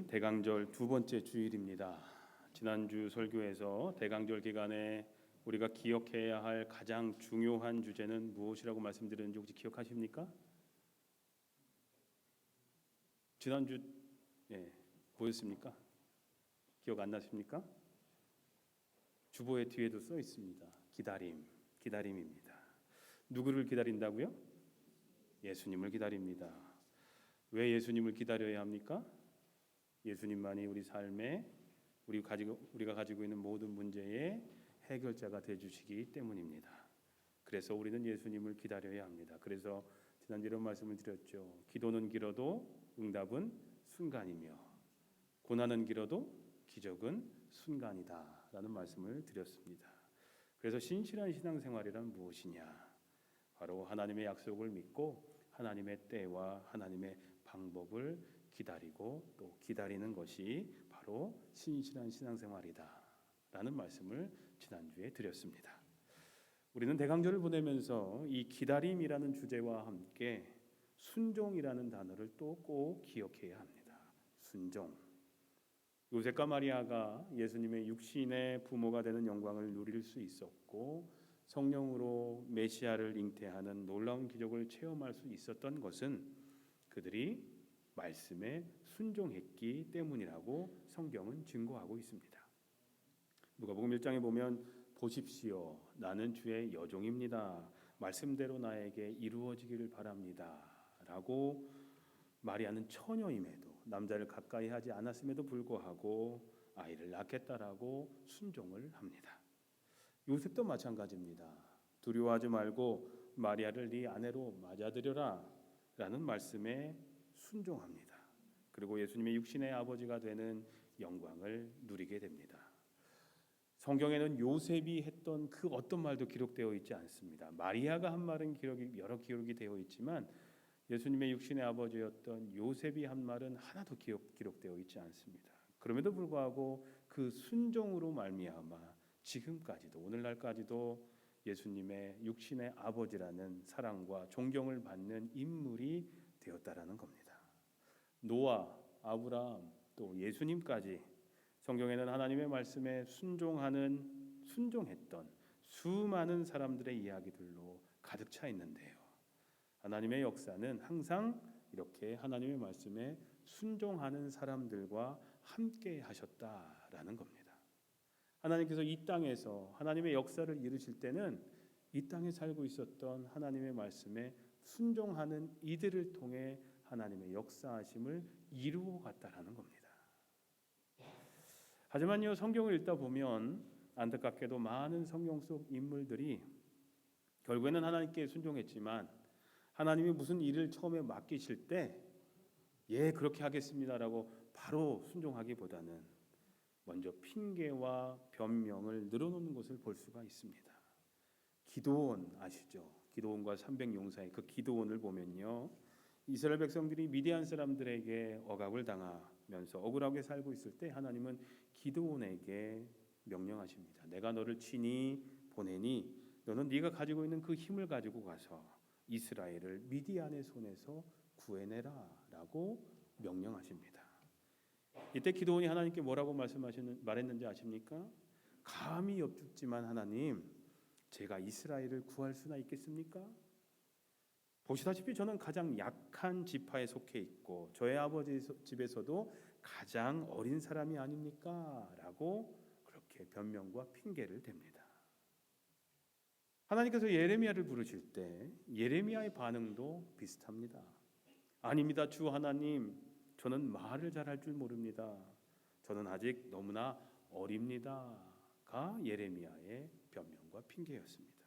대강절 두 번째 주일입니다. 지난주 설교에서 대강절 기간에 우리가 기억해야 할 가장 중요한 주제는 무엇이라고 말씀드렸는지 혹시 기억하십니까? 지난주 뭐였습니까? 기억 안 나십니까? 주보의 뒤에도 써 있습니다. 기다림입니다. 누구를 기다린다고요? 예수님을 기다립니다. 왜 예수님을 기다려야 합니까? 예수님만이 우리 삶에 우리가 가지고 있는 모든 문제의 해결자가 되어주시기 때문입니다. 그래서 우리는 예수님을 기다려야 합니다. 그래서 지난주에 이런 말씀을 드렸죠. 기도는 길어도 응답은 순간이며 고난은 길어도 기적은 순간이다 라는 말씀을 드렸습니다. 그래서 신실한 신앙생활이란 무엇이냐? 바로 하나님의 약속을 믿고 하나님의 때와 하나님의 방법을 기다리고 또 기다리는 것이 바로 신실한 신앙생활이다 라는 말씀을 지난주에 드렸습니다. 우리는 대강절을 보내면서 이 기다림이라는 주제와 함께 순종이라는 단어를 또 꼭 기억해야 합니다. 순종. 요셉과 마리아가 예수님의 육신의 부모가 되는 영광을 누릴 수 있었고 성령으로 메시아를 잉태하는 놀라운 기적을 체험할 수 있었던 것은 그들이 말씀에 순종했기 때문이라고 성경은 증거하고 있습니다. 누가복음 1장에 보면 보십시오. 나는 주의 여종입니다. 말씀대로 나에게 이루어지기를 바랍니다. 라고 마리아는 처녀임에도 남자를 가까이 하지 않았음에도 불구하고 아이를 낳겠다라고 순종을 합니다. 요셉도 마찬가지입니다. 두려워하지 말고 마리아를 네 아내로 맞아들여라 라는 말씀에 순종합니다. 그리고 예수님의 육신의 아버지가 되는 영광을 누리게 됩니다. 성경에는 요셉이 했던 그 어떤 말도 기록되어 있지 않습니다. 마리아가 한 말은 여러 기록이 되어 있지만 예수님의 육신의 아버지였던 요셉이 한 말은 하나도 기록되어 있지 않습니다. 그럼에도 불구하고 그 순종으로 말미암아 지금까지도 오늘날까지도 예수님의 육신의 아버지라는 사랑과 존경을 받는 인물이 되었다라는 겁니다. 노아, 아브라함, 또 예수님까지 성경에는 하나님의 말씀에 순종했던 수많은 사람들의 이야기들로 가득 차 있는데요. 하나님의 역사는 항상 이렇게 하나님의 말씀에 순종하는 사람들과 함께 하셨다라는 겁니다. 하나님께서 이 땅에서 하나님의 역사를 이루실 때는 이 땅에 살고 있었던 하나님의 말씀에 순종하는 이들을 통해 하나님의 역사하심을 이루어 갔다라는 겁니다. 하지만요, 성경을 읽다 보면 안타깝게도 많은 성경 속 인물들이 결국에는 하나님께 순종했지만 하나님이 무슨 일을 처음에 맡기실 때 그렇게 하겠습니다라고 바로 순종하기보다는 먼저 핑계와 변명을 늘어놓는 것을 볼 수가 있습니다. 기드온 아시죠? 기드온과 300용사의 그 기드온을 보면요, 이스라엘 백성들이 미디안 사람들에게 억압을 당하면서 억울하게 살고 있을 때 하나님은 기드온에게 명령하십니다. 내가 너를 친히 보내니 너는 네가 가지고 있는 그 힘을 가지고 가서 이스라엘을 미디안의 손에서 구해내라 라고 명령하십니다. 이때 기드온이 하나님께 뭐라고 말했는지 아십니까? 감히 엽죽지만 하나님, 제가 이스라엘을 구할 수나 있겠습니까? 보시다시피 저는 가장 약한 지파에 속해 있고 저의 아버지 집에서도 가장 어린 사람이 아닙니까? 라고 그렇게 변명과 핑계를 댑니다. 하나님께서 예레미야를 부르실 때 예레미야의 반응도 비슷합니다. 아닙니다, 주 하나님, 저는 말을 잘할 줄 모릅니다. 저는 아직 너무나 어립니다가 예레미야의 변명과 핑계였습니다.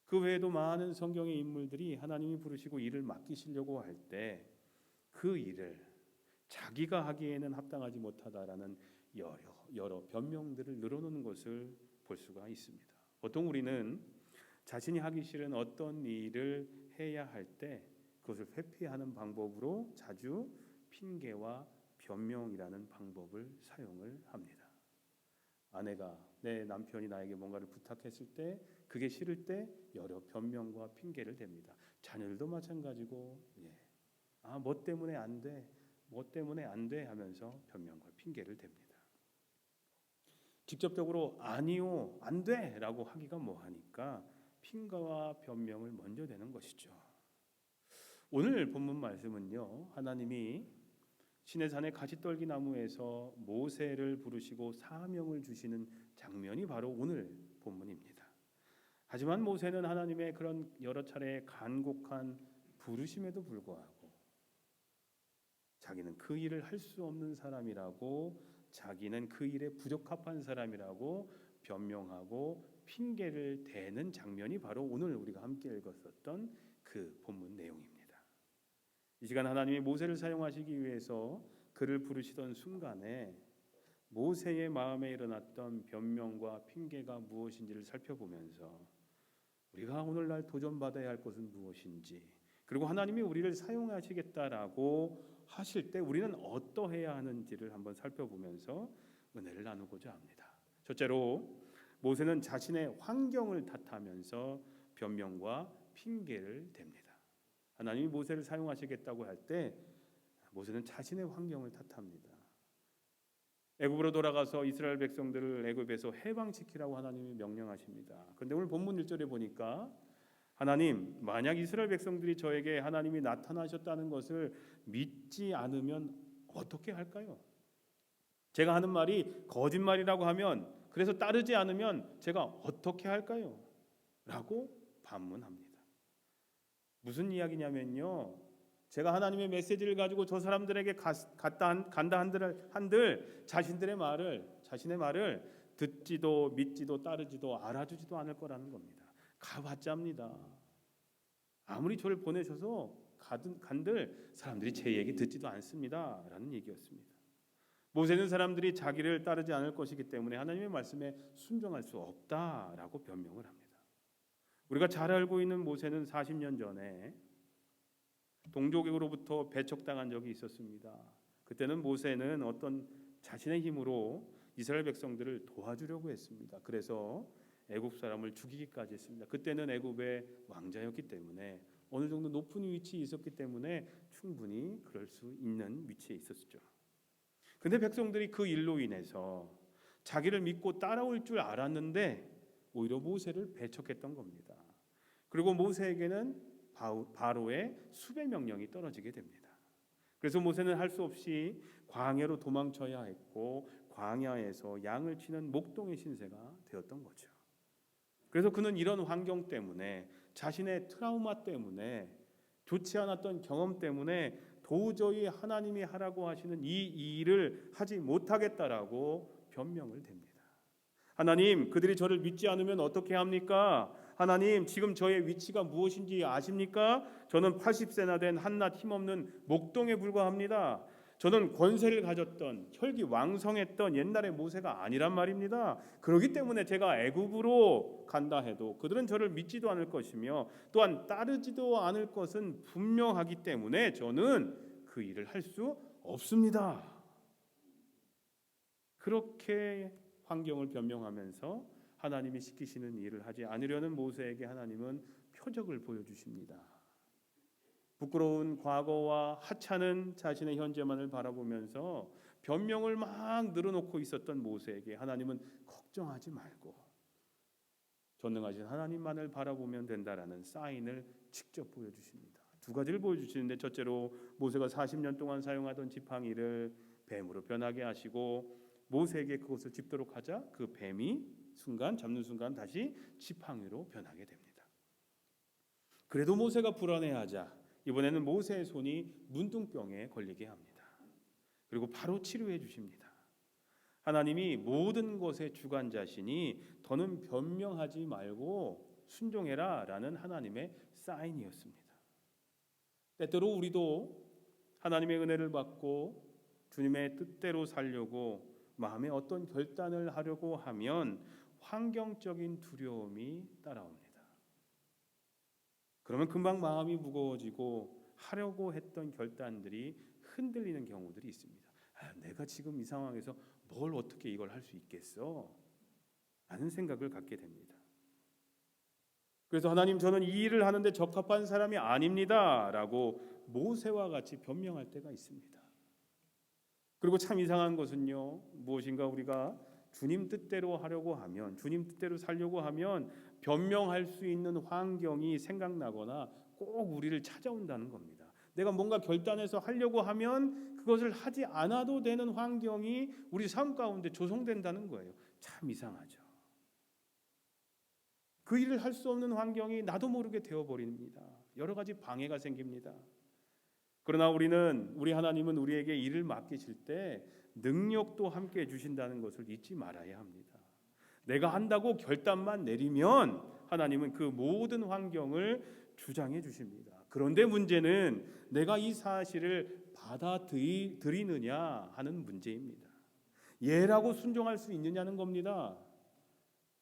그 외에도 많은 성경의 인물들이 하나님이 부르시고 일을 맡기시려고 할 때 그 일을 자기가 하기에는 합당하지 못하다라는 여러 변명들을 늘어놓는 것을 볼 수가 있습니다. 보통 우리는 자신이 하기 싫은 어떤 일을 해야 할 때 그것을 회피하는 방법으로 자주 핑계와 변명이라는 방법을 사용을 합니다. 아내가 내 남편이 나에게 뭔가를 부탁했을 때 그게 싫을 때 여러 변명과 핑계를 댑니다. 자녀들도 마찬가지고 뭐 때문에 안 돼? 뭐 때문에 안 돼 하면서 변명과 핑계를 댑니다. 직접적으로 아니요, 안 돼라고 하기가 뭐하니까 핑계와 변명을 먼저 대는 것이죠. 오늘 본문 말씀은요, 하나님이 시내산의 가시떨기 나무에서 모세를 부르시고 사명을 주시는 장면이 바로 오늘 본문입니다. 하지만 모세는 하나님의 그런 여러 차례 간곡한 부르심에도 불구하고 자기는 그 일을 할 수 없는 사람이라고, 자기는 그 일에 부적합한 사람이라고 변명하고 핑계를 대는 장면이 바로 오늘 우리가 함께 읽었었던 그 본문 내용입니다. 이 시간 하나님이 모세를 사용하시기 위해서 그를 부르시던 순간에 모세의 마음에 일어났던 변명과 핑계가 무엇인지를 살펴보면서 우리가 오늘날 도전받아야 할 것은 무엇인지, 그리고 하나님이 우리를 사용하시겠다라고 하실 때 우리는 어떠해야 하는지를 한번 살펴보면서 은혜를 나누고자 합니다. 첫째로 모세는 자신의 환경을 탓하면서 변명과 핑계를 댑니다. 하나님이 모세를 사용하시겠다고 할 때 모세는 자신의 환경을 탓합니다. 애굽으로 돌아가서 이스라엘 백성들을 애굽에서 해방시키라고 하나님이 명령하십니다. 그런데 오늘 본문 1절에 보니까 하나님, 만약 이스라엘 백성들이 저에게 하나님이 나타나셨다는 것을 믿지 않으면 어떻게 할까요? 제가 하는 말이 거짓말이라고 하면, 그래서 따르지 않으면 제가 어떻게 할까요? 라고 반문합니다. 무슨 이야기냐면요, 제가 하나님의 메시지를 가지고 저 사람들에게 간다 한들 자신의 말을 듣지도 믿지도 따르지도 알아주지도 않을 거라는 겁니다. 가봤자입니다. 아무리 저를 보내셔서 간들 사람들이 제 얘기 듣지도 않습니다 라는 얘기였습니다. 모세는 사람들이 자기를 따르지 않을 것이기 때문에 하나님의 말씀에 순종할 수 없다라고 변명을 합니다. 우리가 잘 알고 있는 모세는 40년 전에 동족에게로부터 배척당한 적이 있었습니다. 그때는 모세는 어떤 자신의 힘으로 이스라엘 백성들을 도와주려고 했습니다. 그래서 애굽 사람을 죽이기까지 했습니다. 그때는 애굽의 왕자였기 때문에 어느 정도 높은 위치에 있었기 때문에 충분히 그럴 수 있는 위치에 있었죠. 근데 백성들이 그 일로 인해서 자기를 믿고 따라올 줄 알았는데 오히려 모세를 배척했던 겁니다. 그리고 모세에게는 바로의 수배 명령이 떨어지게 됩니다. 그래서 모세는 할 수 없이 광야로 도망쳐야 했고 광야에서 양을 치는 목동의 신세가 되었던 거죠. 그래서 그는 이런 환경 때문에, 자신의 트라우마 때문에, 좋지 않았던 경험 때문에 도저히 하나님이 하라고 하시는 이 일을 하지 못하겠다라고 변명을 댑니다. 하나님, 그들이 저를 믿지 않으면 어떻게 합니까? 하나님, 지금 저의 위치가 무엇인지 아십니까? 저는 80세나 된 한낱 힘없는 목동에 불과합니다. 저는 권세를 가졌던 혈기왕성했던 옛날의 모세가 아니란 말입니다. 그렇기 때문에 제가 애굽으로 간다 해도 그들은 저를 믿지도 않을 것이며 또한 따르지도 않을 것은 분명하기 때문에 저는 그 일을 할 수 없습니다. 그렇게 환경을 변명하면서 하나님이 시키시는 일을 하지 않으려는 모세에게 하나님은 표적을 보여주십니다. 부끄러운 과거와 하찮은 자신의 현재만을 바라보면서 변명을 막 늘어놓고 있었던 모세에게 하나님은 걱정하지 말고 전능하신 하나님만을 바라보면 된다라는 사인을 직접 보여주십니다. 두 가지를 보여주시는데, 첫째로 모세가 40년 동안 사용하던 지팡이를 뱀으로 변하게 하시고 모세에게 그것을 짚도록 하자 그 뱀이 잡는 순간 다시 지팡이로 변하게 됩니다. 그래도 모세가 불안해하자 이번에는 모세의 손이 문둥병에 걸리게 합니다. 그리고 바로 치료해 주십니다. 하나님이 모든 것의 주관자시니 더는 변명하지 말고 순종해라 라는 하나님의 사인이었습니다. 때때로 우리도 하나님의 은혜를 받고 주님의 뜻대로 살려고 마음에 어떤 결단을 하려고 하면 환경적인 두려움이 따라옵니다. 그러면 금방 마음이 무거워지고 하려고 했던 결단들이 흔들리는 경우들이 있습니다. 내가 지금 이 상황에서 뭘 어떻게 이걸 할 수 있겠어? 라는 생각을 갖게 됩니다. 그래서 하나님, 저는 이 일을 하는데 적합한 사람이 아닙니다 라고 모세와 같이 변명할 때가 있습니다. 그리고 참 이상한 것은요, 무엇인가 우리가 주님 뜻대로 하려고 하면, 주님 뜻대로 살려고 하면 변명할 수 있는 환경이 생각나거나 꼭 우리를 찾아온다는 겁니다. 내가 뭔가 결단해서 하려고 하면 그것을 하지 않아도 되는 환경이 우리 삶 가운데 조성된다는 거예요. 참 이상하죠. 그 일을 할 수 없는 환경이 나도 모르게 되어버립니다. 여러 가지 방해가 생깁니다. 그러나 우리 하나님은 우리에게 일을 맡기실 때 능력도 함께 해주신다는 것을 잊지 말아야 합니다. 내가 한다고 결단만 내리면 하나님은 그 모든 환경을 주장해 주십니다. 그런데 문제는 내가 이 사실을 받아들이느냐 하는 문제입니다. 예라고 순종할 수 있느냐는 겁니다.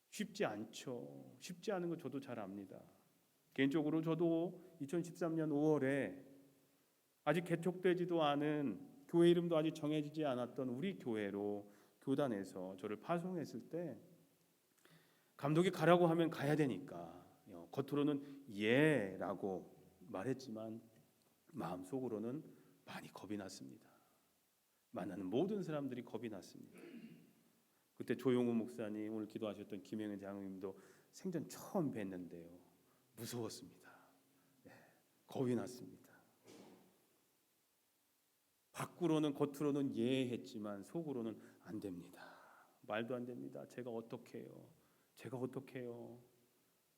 쉽지 않죠. 쉽지 않은 거 저도 잘 압니다. 개인적으로 저도 2013년 5월에 아직 개척되지도 않은 교회 이름도 아직 정해지지 않았던 우리 교회로 교단에서 저를 파송했을 때 감독이 가라고 하면 가야 되니까 겉으로는 예라고 말했지만 마음속으로는 많이 겁이 났습니다. 만나는 모든 사람들이 겁이 났습니다. 그때 조용우 목사님, 오늘 기도하셨던 김영현 장로님도 생전 처음 뵀는데요, 무서웠습니다. 겁이 났습니다. 밖으로는 겉으로는 예했지만 속으로는 안 됩니다. 말도 안 됩니다. 제가 어떻게 해요?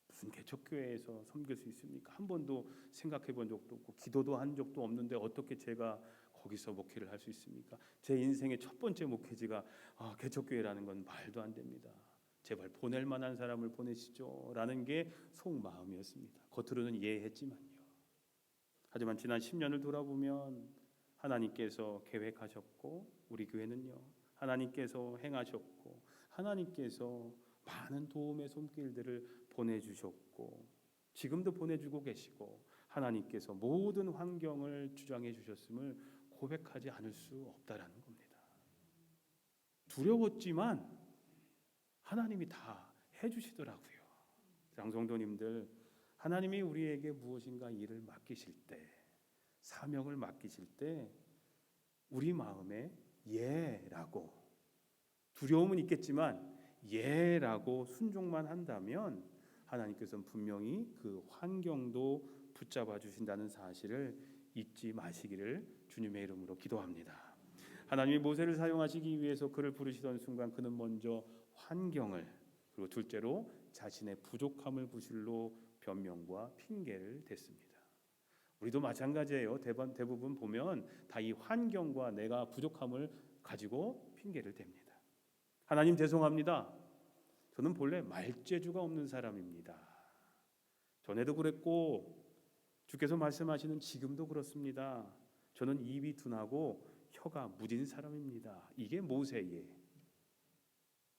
무슨 개척교회에서 섬길 수 있습니까? 한 번도 생각해 본 적도 없고 기도도 한 적도 없는데 어떻게 제가 거기서 목회를 할 수 있습니까? 제 인생의 첫 번째 목회지가 개척교회라는 건 말도 안 됩니다. 제발 보낼 만한 사람을 보내시죠 라는 게 속마음이었습니다. 겉으로는 예했지만요. 하지만 지난 10년을 돌아보면 하나님께서 계획하셨고 우리 교회는요, 하나님께서 행하셨고 하나님께서 많은 도움의 손길들을 보내주셨고 지금도 보내주고 계시고 하나님께서 모든 환경을 주장해 주셨음을 고백하지 않을 수 없다라는 겁니다. 두려웠지만 하나님이 다 해주시더라고요. 장성도님들, 하나님이 우리에게 무엇인가 일을 맡기실 때, 사명을 맡기실 때 우리 마음에 예라고, 두려움은 있겠지만 예라고 순종만 한다면 하나님께서는 분명히 그 환경도 붙잡아 주신다는 사실을 잊지 마시기를 주님의 이름으로 기도합니다. 하나님이 모세를 사용하시기 위해서 그를 부르시던 순간 그는 먼저 환경을, 그리고 둘째로 자신의 부족함을 부실로 변명과 핑계를 댔습니다. 우리도 마찬가지예요. 대부분 보면 다 이 환경과 내가 부족함을 가지고 핑계를 댑니다. 하나님 죄송합니다. 저는 본래 말재주가 없는 사람입니다. 전에도 그랬고 주께서 말씀하시는 지금도 그렇습니다. 저는 입이 둔하고 혀가 무딘 사람입니다. 이게 모세의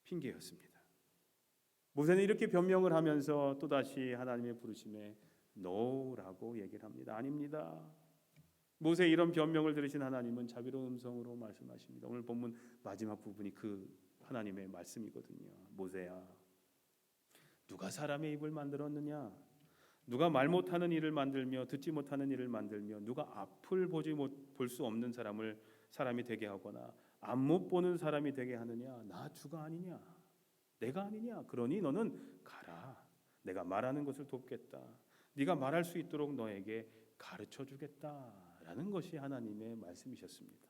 핑계였습니다. 모세는 이렇게 변명을 하면서 또다시 하나님의 부르심에 no라고 얘기를 합니다. 아닙니다. 모세의 이런 변명을 들으신 하나님은 자비로운 음성으로 말씀하십니다. 오늘 본문 마지막 부분이 그 하나님의 말씀이거든요. 모세야, 누가 사람의 입을 만들었느냐? 누가 말 못하는 일을 만들며 듣지 못하는 일을 만들며 누가 앞을 볼 수 없는 사람이 되게 하거나 앞 못 보는 사람이 되게 하느냐? 나 주가 아니냐? 내가 아니냐? 그러니 너는 가라. 내가 말하는 것을 돕겠다. 네가 말할 수 있도록 너에게 가르쳐 주겠다라는 것이 하나님의 말씀이셨습니다.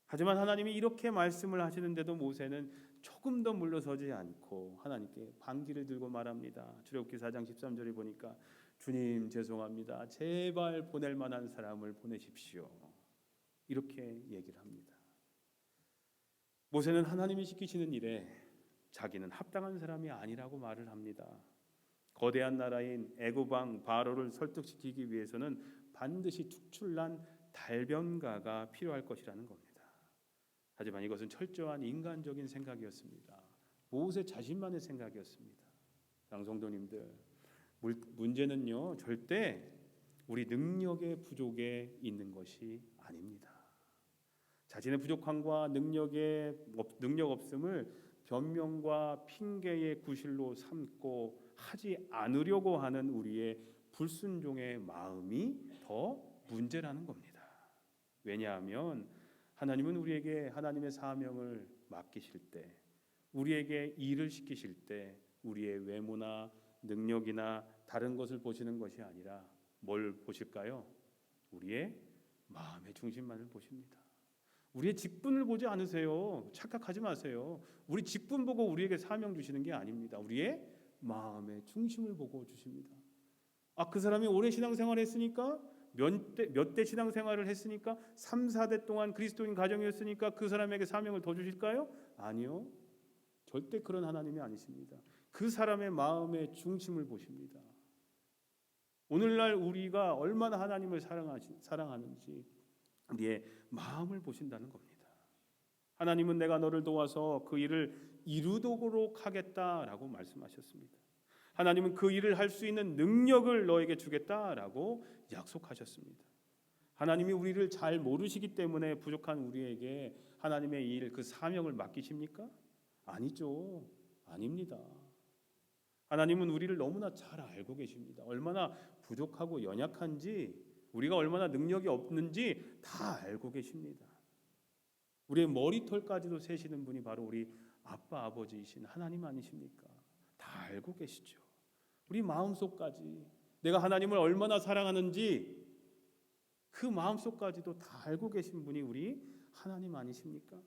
하지만 하나님이 이렇게 말씀을 하시는데도 모세는 조금 더 물러서지 않고 하나님께 반기를 들고 말합니다. 출애굽기 4장 13절에 보니까 주님 죄송합니다. 제발 보낼 만한 사람을 보내십시오. 이렇게 얘기를 합니다. 모세는 하나님이 시키시는 일에 자기는 합당한 사람이 아니라고 말을 합니다. 거대한 나라인 애굽 왕 바로를 설득시키기 위해서는 반드시 특출난 달변가가 필요할 것이라는 겁니다. 하지만 이것은 철저한 인간적인 생각이었습니다. 모세 자신만의 생각이었습니다. 장성도님들, 문제는요 절대 우리 능력의 부족에 있는 것이 아닙니다. 자신의 부족함과 능력 없음을 변명과 핑계의 구실로 삼고 하지 않으려고 하는 우리의 불순종의 마음이 더 문제라는 겁니다. 왜냐하면 하나님은 우리에게 하나님의 사명을 맡기실 때, 우리에게 일을 시키실 때 우리의 외모나 능력이나 다른 것을 보시는 것이 아니라 뭘 보실까요? 우리의 마음의 중심만을 보십니다. 우리의 직분을 보지 않으세요. 착각하지 마세요. 우리 직분 보고 우리에게 사명 주시는 게 아닙니다. 우리의 마음의 중심을 보고 주십니다. 그 사람이 오래 신앙생활을 했으니까, 몇 대 신앙생활을 했으니까, 3, 4대 동안 그리스도인 가정이었으니까 그 사람에게 사명을 더 주실까요? 아니요. 절대 그런 하나님이 아니십니다. 그 사람의 마음의 중심을 보십니다. 오늘날 우리가 얼마나 하나님을 사랑하는지 우리의 마음을 보신다는 겁니다. 하나님은 내가 너를 도와서 그 일을 이루도록 하겠다라고 말씀하셨습니다. 하나님은 그 일을 할 수 있는 능력을 너에게 주겠다라고 약속하셨습니다. 하나님이 우리를 잘 모르시기 때문에 부족한 우리에게 하나님의 일, 그 사명을 맡기십니까? 아니죠. 아닙니다. 하나님은 우리를 너무나 잘 알고 계십니다. 얼마나 부족하고 연약한지, 우리가 얼마나 능력이 없는지 다 알고 계십니다. 우리의 머리털까지도 세시는 분이 바로 우리 아빠 아버지이신 하나님 아니십니까? 다 알고 계시죠. 우리 마음속까지, 내가 하나님을 얼마나 사랑하는지 그 마음속까지도 다 알고 계신 분이 우리 하나님 아니십니까?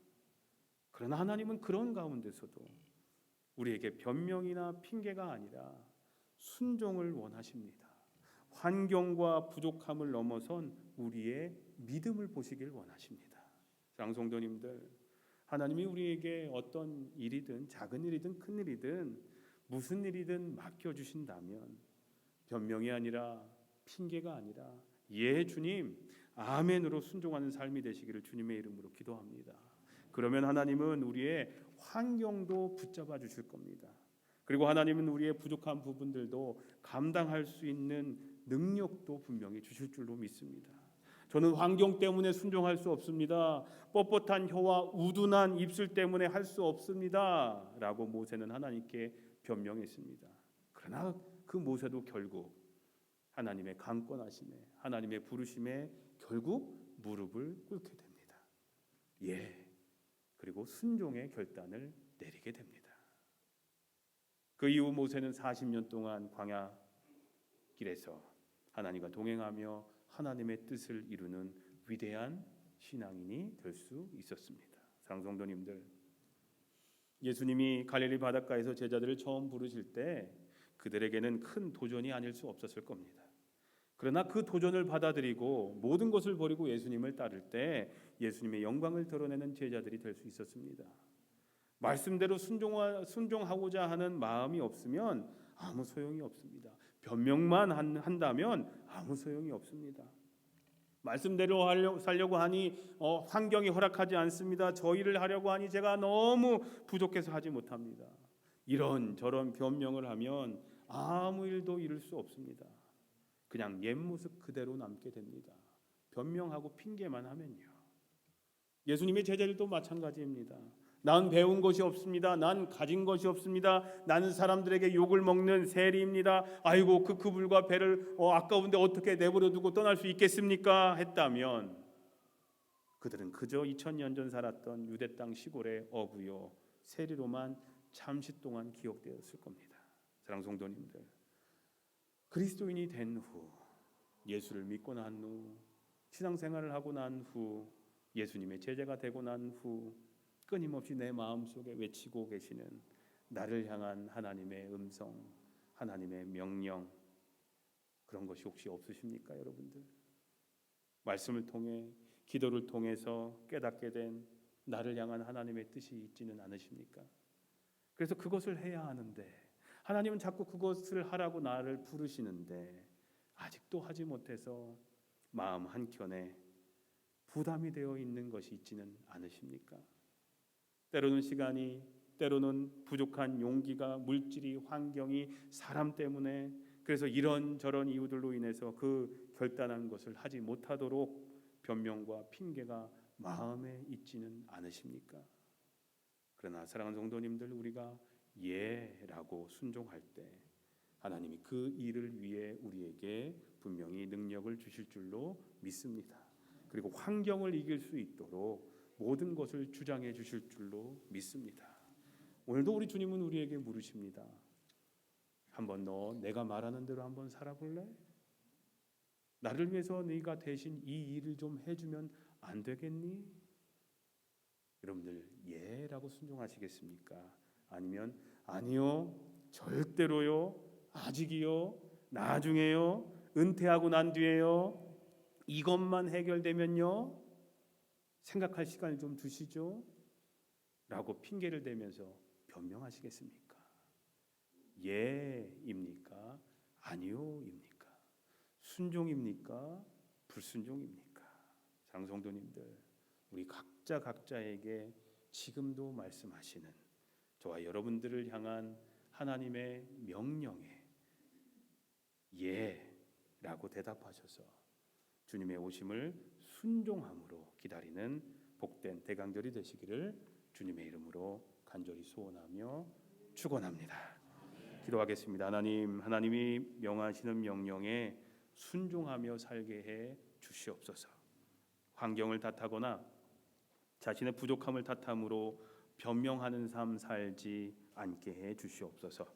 그러나 하나님은 그런 가운데서도 우리에게 변명이나 핑계가 아니라 순종을 원하십니다. 환경과 부족함을 넘어선 우리의 믿음을 보시길 원하십니다. 사랑하는 성도님들, 하나님이 우리에게 어떤 일이든 작은 일이든 큰 일이든 무슨 일이든 맡겨주신다면 변명이 아니라 핑계가 아니라 예 주님, 아멘으로 순종하는 삶이 되시기를 주님의 이름으로 기도합니다. 그러면 하나님은 우리의 환경도 붙잡아 주실 겁니다. 그리고 하나님은 우리의 부족한 부분들도 감당할 수 있는 능력도 분명히 주실 줄로 믿습니다. 저는 환경 때문에 순종할 수 없습니다. 뻣뻣한 혀와 우둔한 입술 때문에 할 수 없습니다. 라고 모세는 하나님께 변명했습니다. 그러나 그 모세도 결국 하나님의 강권하심에, 하나님의 부르심에 결국 무릎을 꿇게 됩니다. 예, 그리고 순종의 결단을 내리게 됩니다. 그 이후 모세는 40년 동안 광야 길에서 하나님과 동행하며 하나님의 뜻을 이루는 위대한 신앙인이 될 수 있었습니다. 사랑하는 성도님들, 예수님이 갈릴리 바닷가에서 제자들을 처음 부르실 때 그들에게는 큰 도전이 아닐 수 없었을 겁니다. 그러나 그 도전을 받아들이고 모든 것을 버리고 예수님을 따를 때 예수님의 영광을 드러내는 제자들이 될 수 있었습니다. 말씀대로 순종하고자 하는 마음이 없으면 아무 소용이 없습니다. 변명만 한다면 아무 소용이 없습니다. 말씀대로 살려고 하니 환경이 허락하지 않습니다. 저 일을 하려고 하니 제가 너무 부족해서 하지 못합니다. 이런 저런 변명을 하면 아무 일도 이룰 수 없습니다. 그냥 옛 모습 그대로 남게 됩니다. 변명하고 핑계만 하면요. 예수님의 제자들도 마찬가지입니다. 난 배운 것이 없습니다. 난 가진 것이 없습니다. 나는 사람들에게 욕을 먹는 세리입니다. 아이고 그 그불과 배를 아까운데 어떻게 내버려 두고 떠날 수 있겠습니까? 했다면 그들은 그저 2000년 전 살았던 유대 땅 시골의 어부요 세리로만 잠시 동안 기억되었을 겁니다. 사랑하는 성도님들, 그리스도인이 된 후, 예수를 믿고 난 후, 신앙생활을 하고 난 후, 예수님의 제자가 되고 난 후 끊임없이 내 마음속에 외치고 계시는 나를 향한 하나님의 음성, 하나님의 명령, 그런 것이 혹시 없으십니까, 여러분들? 말씀을 통해, 기도를 통해서 깨닫게 된 나를 향한 하나님의 뜻이 있지는 않으십니까? 그래서 그것을 해야 하는데 하나님은 자꾸 그것을 하라고 나를 부르시는데 아직도 하지 못해서 마음 한켠에 부담이 되어 있는 것이 있지는 않으십니까? 때로는 시간이, 때로는 부족한 용기가, 물질이, 환경이, 사람 때문에, 그래서 이런저런 이유들로 인해서 그 결단한 것을 하지 못하도록 변명과 핑계가 마음에 있지는 않으십니까? 그러나 사랑하는 성도님들, 우리가 예라고 순종할 때 하나님이 그 일을 위해 우리에게 분명히 능력을 주실 줄로 믿습니다. 그리고 환경을 이길 수 있도록 모든 것을 주장해 주실 줄로 믿습니다. 오늘도 우리 주님은 우리에게 물으십니다. 한번 너 내가 말하는 대로 한번 살아볼래? 나를 위해서 네가 대신 이 일을 좀 해주면 안 되겠니? 여러분들 예라고 순종하시겠습니까? 아니면 아니요, 절대로요, 아직이요, 나중에요, 은퇴하고 난 뒤에요, 이것만 해결되면요, 생각할 시간을 좀 주시죠 라고 핑계를 대면서 변명하시겠습니까? 예입니까? 아니요입니까? 순종입니까? 불순종입니까? 장성도님들, 우리 각자에게 지금도 말씀하시는 저와 여러분들을 향한 하나님의 명령에 예라고 대답하셔서 주님의 오심을 순종함으로 기다리는 복된 대강절이 되시기를 주님의 이름으로 간절히 소원하며 축원합니다. 기도하겠습니다. 하나님이 명하시는 명령에 순종하며 살게 해 주시옵소서. 환경을 탓하거나 자신의 부족함을 탓함으로 변명하는 삶 살지 않게 해 주시옵소서.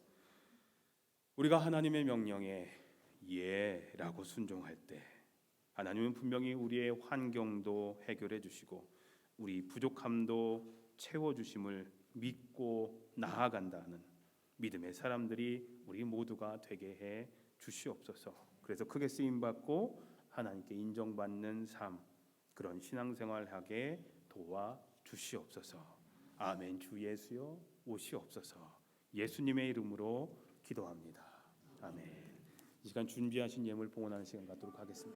우리가 하나님의 명령에 예라고 순종할 때 하나님은 분명히 우리의 환경도 해결해 주시고 우리 부족함도 채워 주심을 믿고 나아간다는 믿음의 사람들이 우리 모두가 되게 해 주시옵소서. 그래서 크게 쓰임 받고 하나님께 인정받는 삶, 그런 신앙생활하게 도와 주시옵소서. 아멘. 주 예수여 오시옵소서. 예수님의 이름으로 기도합니다. 아멘. 이 시간 준비하신 예물 봉헌하는 시간 갖도록 하겠습니다.